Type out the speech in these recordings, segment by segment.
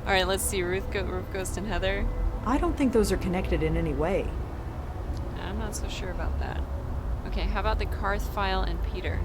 All right, let's see. Ruth Ghost, and Heather. I don't think those are connected in any way. I'm not so sure about that. Okay, how about the Karth file and Peter?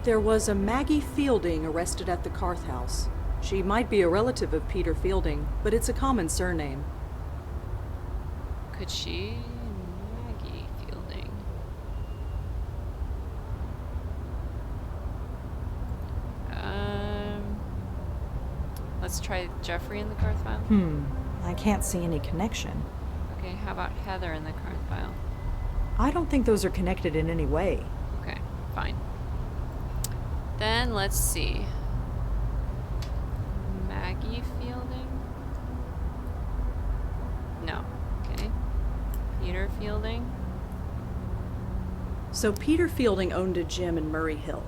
There was a Maggie Fielding arrested at the Karth house. She might be a relative of Peter Fielding, but it's a common surname. Could she? Maggie Fielding. Let's try Jeffrey in the Karth file. I can't see any connection. Okay, how about Heather in the Karth file? I don't think those are connected in any way. Okay, fine. Then let's see. Maggie Fielding? No. Okay. Peter Fielding? So Peter Fielding owned a gym in Murray Hill.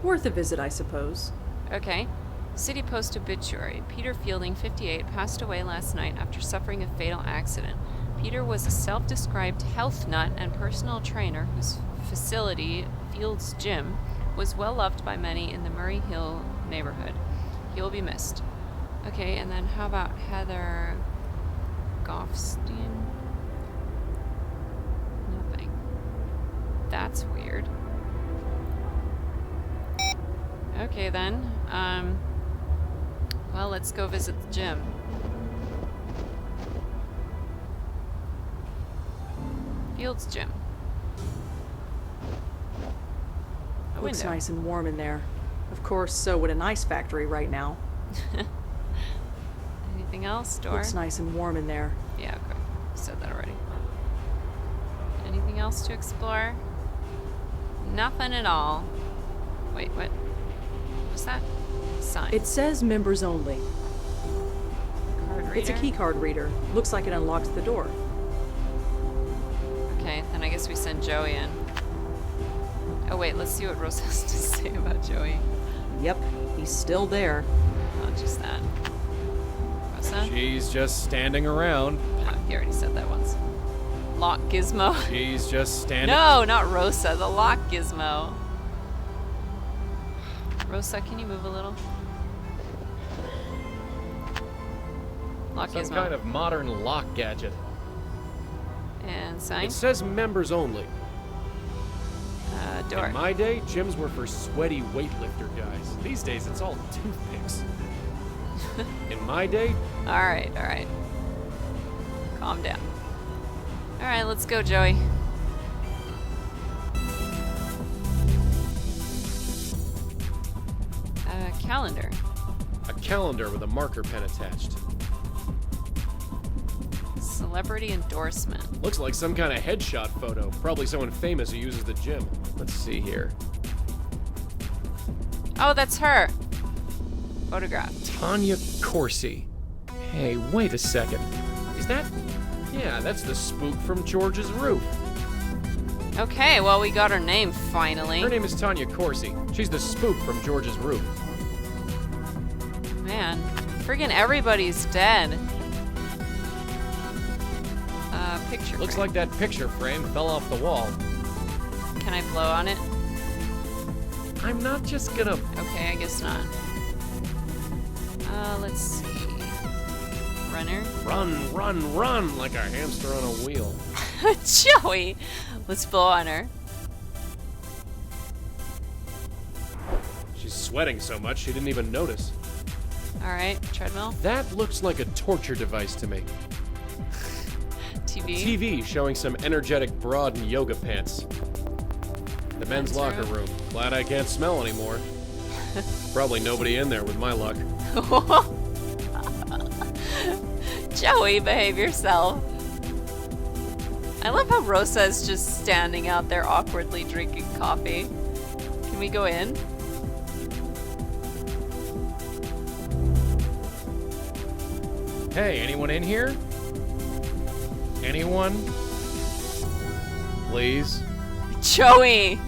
Worth a visit, I suppose. Okay. City Post obituary. Peter Fielding, 58, passed away last night after suffering a fatal accident. Peter was a self-described health nut and personal trainer whose facility, Field's Gym, was well loved by many in the Murray Hill neighborhood. He will be missed. Okay, and then how about Heather Goffstein? Nothing. That's weird. Okay then. Well, let's go visit the gym. Field's Gym. A Looks window. nice and warm in there. Of course, so would an ice factory right now. Anything else? Door? Looks nice and warm in there. Yeah, okay. Said that already. Anything else to explore? Nothing at all. Wait, what? What's that? Sign. It says members only. Card reader? It's a key card reader. Looks like it unlocks the door. Okay, then I guess we send Joey in. Oh wait, let's see what Rose has to say about Joey. Yep, he's still there. Not just that. Rosa? She's just standing around. Oh, he already said that once. Lock Gizmo. She's just standing. No, not Rosa, the lock Gizmo. Rosa, can you move a little? Lock Some Gizmo. kind of modern lock gadget. And sign. It says members only. Door. In my day, gyms were for sweaty weightlifter guys. These days, it's all toothpicks. In my day, Alright, alright. Calm down. Alright, let's go, Joey. Calendar. a calendar with a marker pen attached. Celebrity endorsement. Looks like some kind of headshot photo. Probably someone famous who uses the gym. Let's see here. Oh, that's her. Photograph. Tanya Corsi. Hey, wait a second. Is that... Yeah, that's the spook from George's roof. Okay, well, we got her name finally. Her name is Tanya Corsi. She's the spook from George's roof. Man, friggin' everybody's dead. Picture Looks frame. like that picture frame fell off the wall. Can I blow on it? I'm not just gonna... Okay, I guess not. Let's see. Runner? Run, run, run like a hamster on a wheel. Joey! Let's blow on her. She's sweating so much she didn't even notice. Alright, treadmill. That looks like a torture device to me. TV. TV showing some energetic broad in yoga pants. The men's locker room. Glad I can't smell anymore. Probably nobody in there with my luck. Joey, behave yourself. I love how Rosa is just standing out there awkwardly drinking coffee. Can we go in? Hey, anyone in here? Anyone? Please? Joey!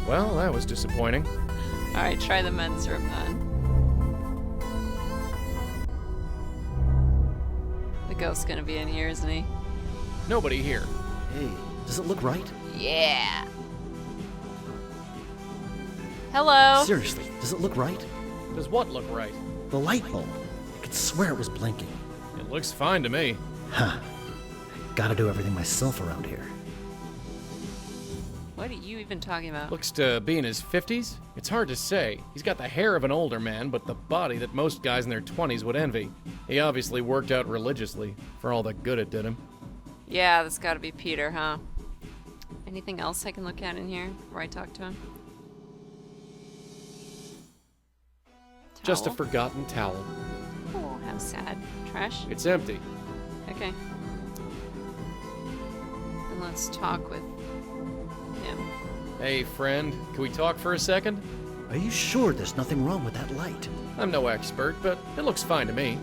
Well, that was disappointing. Alright, try the men's room then. The ghost's gonna be in here, isn't he? Nobody here. Hey, does it look right? Yeah! Hello! Seriously, does it look right? Does what look right? The light bulb. I can could swear it was blinking. It looks fine to me. Huh. Gotta do everything myself around here. What are you even talking about? Looks to be in his 50s? It's hard to say. He's got the hair of an older man, but the body that most guys in their 20s would envy. He obviously worked out religiously, for all the good it did him. Yeah, that's gotta be Peter, huh? Anything else I can look at in here before I talk to him? Just a Towel? forgotten towel. Oh, how sad. Trash? It's empty. Okay. Then let's talk with him. Hey, friend, can we talk for a second? Are you sure there's nothing wrong with that light? I'm no expert, but it looks fine to me.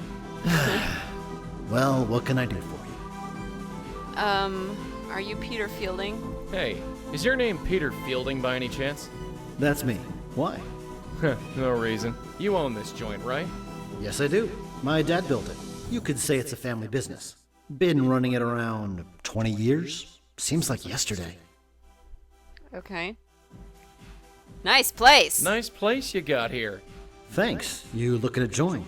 Well, what can I do for you? Are you Peter Fielding? Hey, is your name Peter Fielding by any chance? That's me. Why? No reason. You own this joint, right? Yes, I do. My dad built it. You could say it's a family business. Been running it around 20 years? Seems like yesterday. Okay. Nice place! Nice place you got here. Thanks. You looking to join?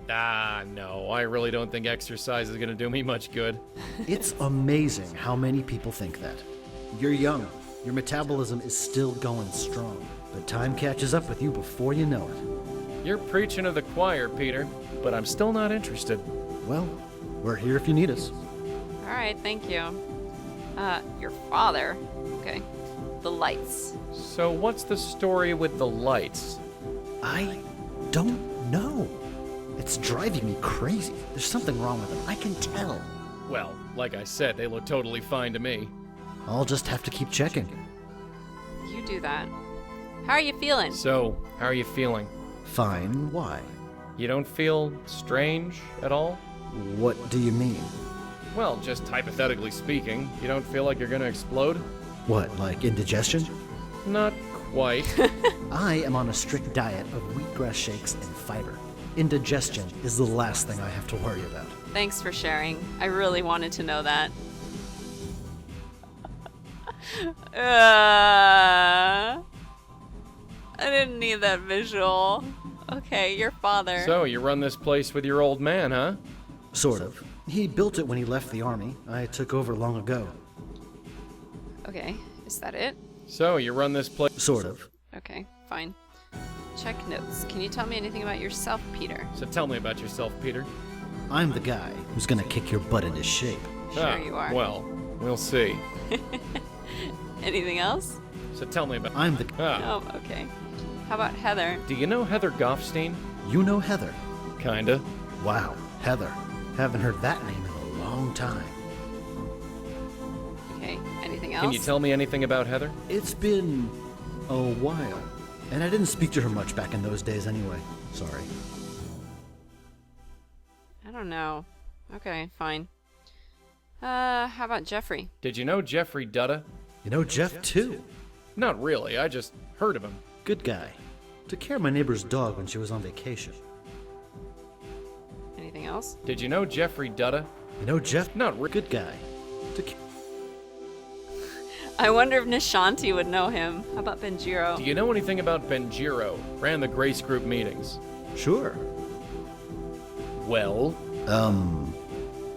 No, I really don't think exercise is gonna do me much good. It's amazing how many people think that. You're young. Your metabolism is still going strong. But time catches up with you before you know it. You're preaching to the choir, Peter, but I'm still not interested. Well, we're here if you need us. Alright, thank you. Your father. Okay. The lights. So what's the story with the lights? I don't know. It's driving me crazy. There's something wrong with them. I can tell. Well, like I said, they look totally fine to me. I'll just have to keep checking. You do that. How are you feeling? So, how are you feeling? Fine. Why? You don't feel strange at all? What do you mean? Well, just hypothetically speaking, you don't feel like you're gonna explode? What, like indigestion? Not quite. I am on a strict diet of wheatgrass shakes and fiber. Indigestion is the last thing I have to worry about. Thanks for sharing. I really wanted to know that. I didn't need that visual. Okay, your father. So, you run this place with your old man, huh? Sort of. He built it when he left the army. I took over long ago. Okay, is that it? So, you run this place. Sort of. Okay, fine. Check notes. Can you tell me anything about yourself, Peter? So tell me about yourself, Peter. I'm the guy who's gonna kick your butt into shape. Sure you are. Well, we'll see. Anything else? So tell me about. I'm the... Oh, okay. How about Heather? Do you know Heather Goffstein? You know Heather. Kinda. Wow, Heather. Haven't heard that name in a long time. Okay, anything else? Can you tell me anything about Heather? It's been a while. And I didn't speak to her much back in those days anyway. Sorry. I don't know. Okay, fine. How about Jeffrey? Did you know Jeffrey Dutta? You know Jeff, too. Not really, I just heard of him. Good guy. Took care of my neighbor's dog when she was on vacation. Anything else? Did you know Jeffrey Dutta? You know Jeff? Not really. Good guy. Took I wonder if Nishanti would know him. How about Benjiro? Do you know anything about Benjiro? Ran the Grace Group meetings. Sure. Well?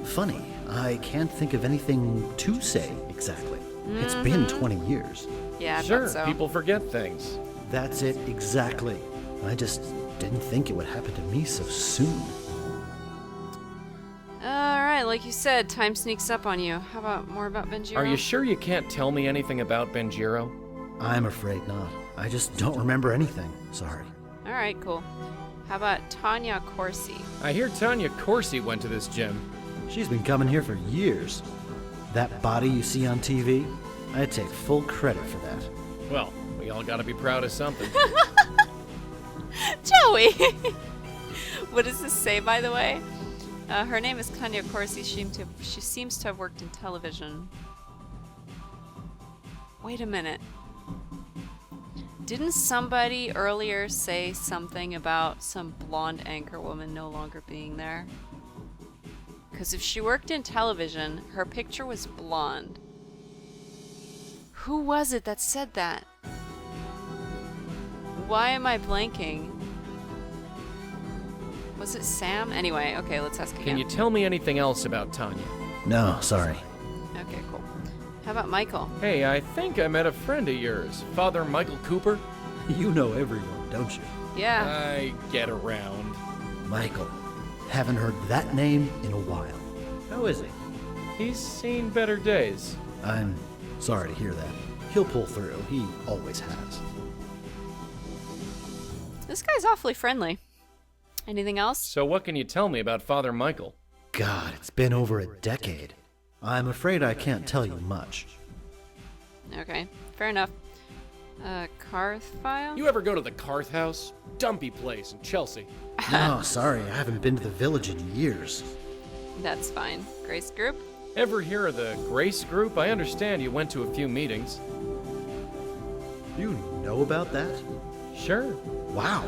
Funny. I can't think of anything to say exactly. It's been 20 years. Yeah, I Sure, thought so. people forget things. That's it exactly. I just didn't think it would happen to me so soon. Alright, like you said, time sneaks up on you. How about more about Benjiro? Are you sure you can't tell me anything about Benjiro? I'm afraid not. I just don't remember anything. Sorry. Alright, cool. How about Tanya Corsi? I hear Tanya Corsi went to this gym. She's been coming here for years. That body you see on TV, I take full credit for that. Well, we all gotta be proud of something. Joey! What does this say, by the way? Her name is Tanya Corsi. She seems to have worked in television. Wait a minute. Didn't somebody earlier say something about some blonde anchor woman no longer being there? Because if she worked in television, her picture was blonde. Who was it that said that? Why am I blanking? Was it Sam? Anyway, okay, let's ask again. Can you tell me anything else about Tanya? No, sorry. Okay, cool. How about Michael? Hey, I think I met a friend of yours, Father Michael Cooper. You know everyone, don't you? Yeah. I get around. Michael. Haven't heard that name in a while. How is he? He's seen better days. I'm sorry to hear that. He'll pull through. He always has. This guy's awfully friendly. Anything else? So what can you tell me about Father Michael? God, it's been over a decade. I'm afraid I can't tell you much. Okay, fair enough. Carth file? You ever go to the Carth House? Dumpy place in Chelsea. No, sorry, I haven't been to the village in years. That's fine. Grace group? Ever hear of the Grace Group? I understand you went to a few meetings. You know about that? Sure. Wow.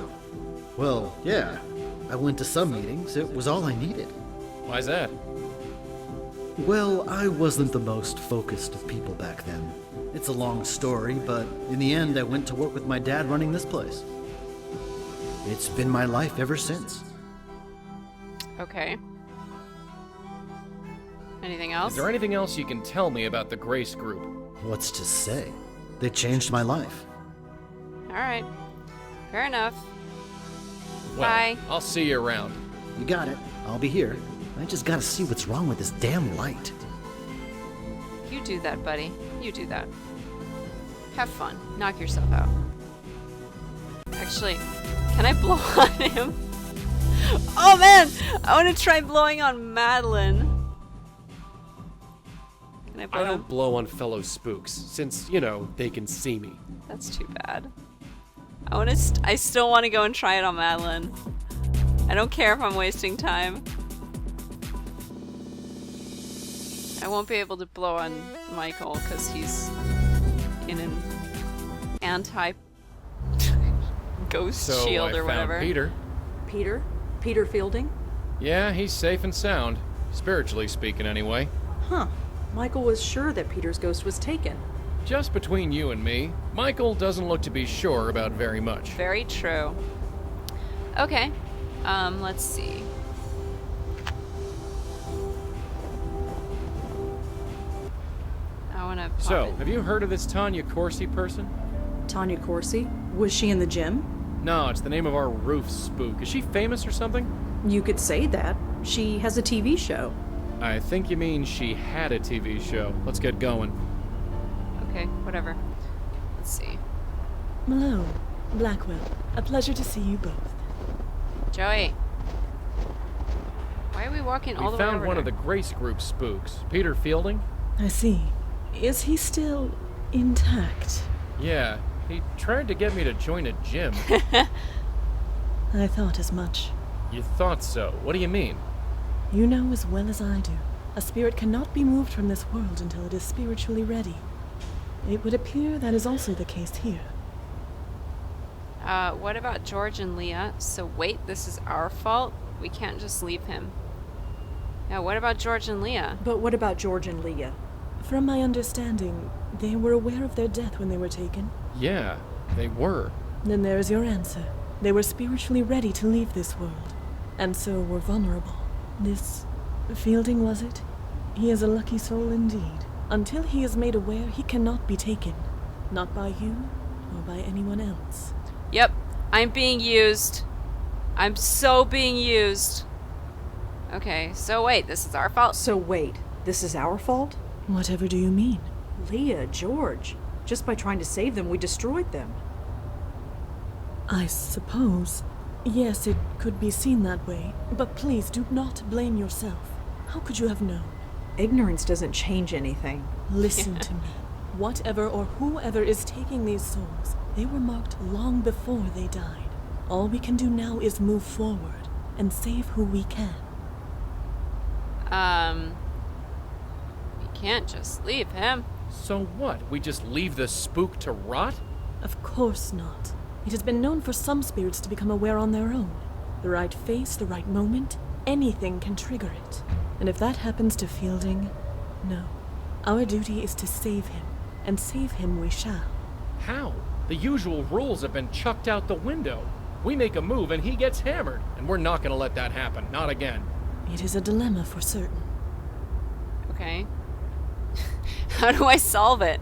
Well, yeah. I went to some meetings. It was all I needed. Why's that? Well, I wasn't the most focused of people back then. It's a long story, but in the end, I went to work with my dad running this place. It's been my life ever since. Okay. Anything else? Is there anything else you can tell me about the Grace Group? What's to say? They changed my life. Alright. Fair enough. Well, Bye. I'll see you around. You got it. I'll be here. I just gotta see what's wrong with this damn light. You do that, buddy. You do that. Have fun. Knock yourself out. Actually, can I blow on him? Oh man! I want to try blowing on Madeline. Can I blow I on? don't blow on fellow spooks, since, you know, they can see me. That's too bad. I still want to go and try it on Madeline. I don't care if I'm wasting time. I won't be able to blow on Michael because he's in an anti-ghost So shield I or whatever. found Peter. Peter? Peter Fielding? Yeah, he's safe and sound. Spiritually speaking, anyway. Huh. Michael was sure that Peter's ghost was taken. Just between you and me, Michael doesn't look to be sure about very much. Very true. Okay. Let's see. I want to. So, have you heard of this Tanya Corsi person? Tanya Corsi? Was she in the gym? No, it's the name of our roof spook. Is she famous or something? You could say that. She has a TV show. I think you mean she had a TV show. Let's get going. Okay, whatever. Let's see. Malone, Blackwell, a pleasure to see you both. Joey. Why are we walking all We the way found over one there? of the Grace Group spooks, Peter Fielding. I see. Is he still intact? Yeah, he tried to get me to join a gym. I thought as much. You thought so. What do you mean? You know as well as I do, a spirit cannot be moved from this world until it is spiritually ready. It would appear that is also the case here. What about George and Leah? So wait, this is our fault? We can't just leave him. Now, what about George and Leah? But what about George and Leah? From my understanding, they were aware of their death when they were taken. Yeah, they were. Then there is your answer. They were spiritually ready to leave this world, and so were vulnerable. This Fielding, was it? He is a lucky soul indeed. Until he is made aware, he cannot be taken. Not by you, or by anyone else. Yep, I'm being used. I'm so being used. Okay, so wait, this is our fault. So wait, this is our fault? Whatever do you mean? Leah, George. Just by trying to save them, we destroyed them. I suppose. Yes, it could be seen that way. But please do not blame yourself. How could you have known? Ignorance doesn't change anything. Listen to me. Whatever or whoever is taking these souls, they were marked long before they died. All we can do now is move forward and save who we can. We can't just leave him. So what? We just leave the spook to rot? Of course not. It has been known for some spirits to become aware on their own. The right face, the right moment, anything can trigger it. And if that happens to Fielding, no. Our duty is to save him, and save him we shall. How? The usual rules have been chucked out the window. We make a move and he gets hammered, and we're not gonna let that happen. Not again. It is a dilemma for certain. Okay. How do I solve it?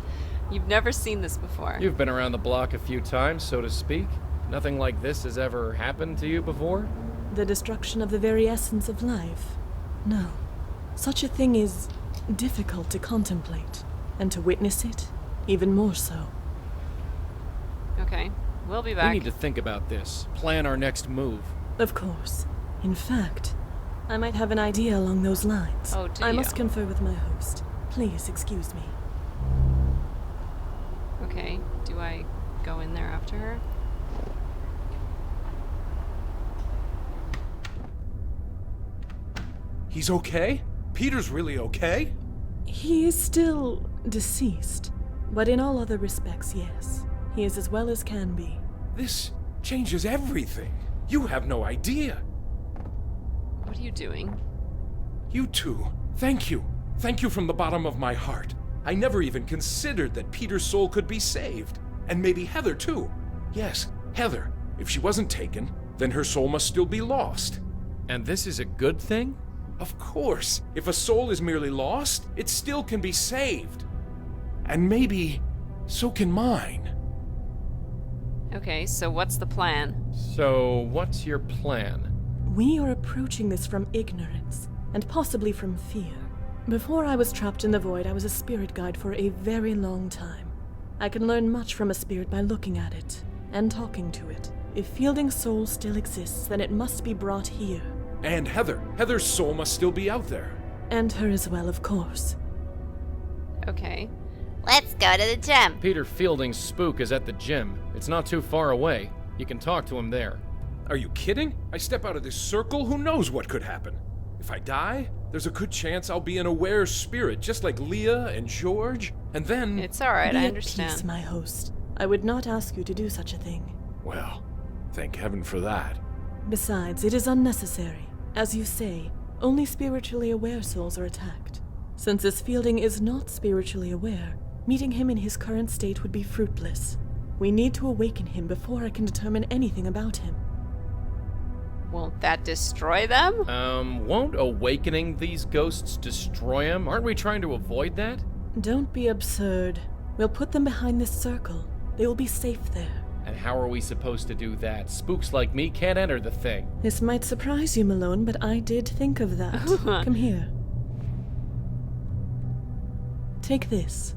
You've never seen this before. You've been around the block a few times, so to speak. Nothing like this has ever happened to you before? The destruction of the very essence of life? No. Such a thing is difficult to contemplate, and to witness it, even more so. Okay. We'll be back. We need to think about this. Plan our next move. Of course. In fact, I might have an idea along those lines. Oh, do I you? must confer with my host. Please excuse me. Okay. Do I go in there after her? He's okay? Peter's really okay? He is still deceased, but in all other respects, yes. He is as well as can be. This changes everything. You have no idea. What are you doing? You two, thank you. Thank you from the bottom of my heart. I never even considered that Peter's soul could be saved. And maybe Heather, too. Yes, Heather. If she wasn't taken, then her soul must still be lost. And this is a good thing? Of course. If a soul is merely lost, it still can be saved. And maybe so can mine. Okay, so what's the plan? So, what's your plan? We are approaching this from ignorance, and possibly from fear. Before I was trapped in the void, I was a spirit guide for a very long time. I can learn much from a spirit by looking at it, and talking to it. If Fielding's soul still exists, then it must be brought here. And Heather. Heather's soul must still be out there. And her as well, of course. Okay. Let's go to the gym. Peter Fielding's spook is at the gym. It's not too far away. You can talk to him there. Are you kidding? I step out of this circle, who knows what could happen? If I die, there's a good chance I'll be an aware spirit, just like Leah and George, and then... It's alright, Be I at understand. peace, my host. I would not ask you to do such a thing. Well, thank heaven for that. Besides, it is unnecessary. As you say, only spiritually aware souls are attacked. Since this Fielding is not spiritually aware, meeting him in his current state would be fruitless. We need to awaken him before I can determine anything about him. Won't that destroy them? Won't awakening these ghosts destroy him? Aren't we trying to avoid that? Don't be absurd. We'll put them behind this circle. They will be safe there. And how are we supposed to do that? Spooks like me can't enter the thing. This might surprise you, Malone, but I did think of that. Come here. Take this.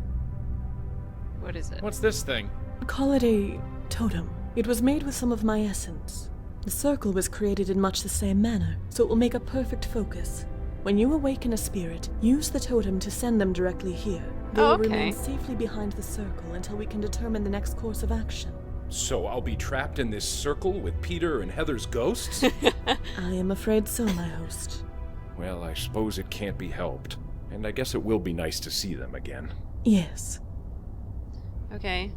What is it? What's this thing? Call it a totem. It was made with some of my essence. The circle was created in much the same manner, so it will make a perfect focus. When you awaken a spirit, use the totem to send them directly here. They will remain safely behind the circle until we can determine the next course of action. So I'll be trapped in this circle with Peter and Heather's ghosts? I am afraid so, my host. Well, I suppose it can't be helped. And I guess it will be nice to see them again. Yes. Okay.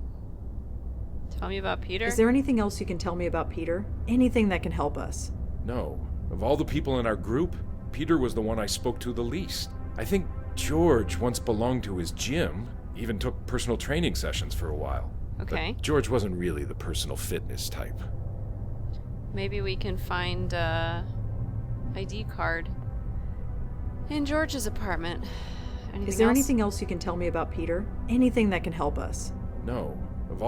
Tell me about Peter. Is there anything else you can tell me about Peter? Anything that can help us? No. Of all the people in our group, Peter was the one I spoke to the least. I think George once belonged to his gym, even took personal training sessions for a while. Okay. But George wasn't really the personal fitness type. Maybe we can find a ID card in George's apartment. Is there else? anything else you can tell me about Peter? Anything that can help us? No.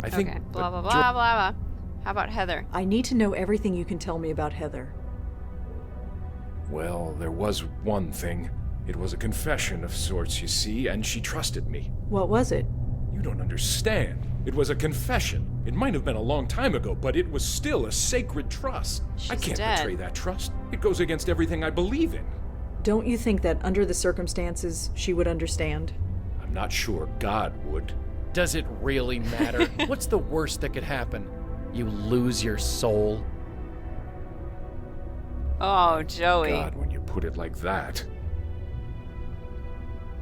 I think Okay. Blah blah blah blah blah. How about Heather? I need to know everything you can tell me about Heather. Well, there was one thing. It was a confession of sorts, you see, and she trusted me. What was it? You don't understand. It was a confession. It might have been a long time ago, but it was still a sacred trust. I She's can't dead. betray that trust. It goes against everything I believe in. Don't you think that under the circumstances, she would understand? I'm not sure God would. Does it really matter? What's the worst that could happen? You lose your soul? Oh, Joey. God, when you put it like that.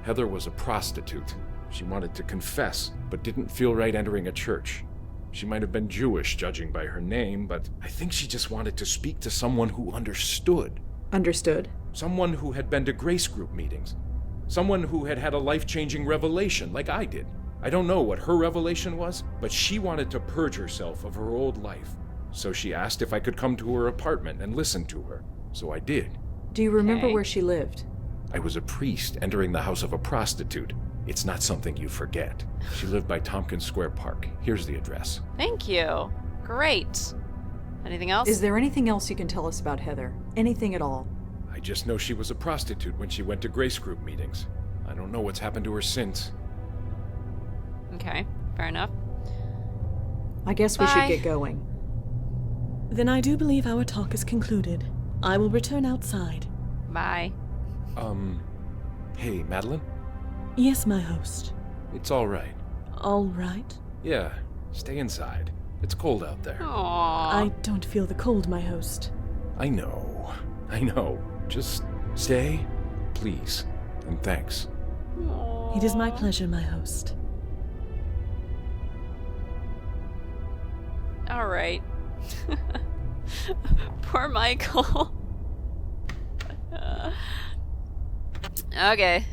Heather was a prostitute. She wanted to confess, but didn't feel right entering a church. She might have been Jewish, judging by her name, but I think she just wanted to speak to someone who understood. Understood? Someone who had been to grace group meetings. Someone who had had a life-changing revelation, like I did. I don't know what her revelation was, but she wanted to purge herself of her old life. so she asked if I could come to her apartment and listen to her. So I did. Do you remember Okay. where she lived? I was a priest entering the house of a prostitute. It's not something you forget. She lived by Tompkins Square Park. Here's the address. Thank you. Great. Anything else? Is there anything else you can tell us about Heather? Anything at all? I just know she was a prostitute when she went to Grace Group meetings. I don't know what's happened to her since. Okay, fair enough. I guess we Bye. should get going. Then I do believe our talk is concluded. I will return outside. Bye. Hey, Madeline? Yes, my host. It's all right. All right. Yeah, stay inside. It's cold out there. Aww. I don't feel the cold, my host. I know. Just stay, please. And thanks. It is my pleasure, my host. All right. Poor Michael. Okay.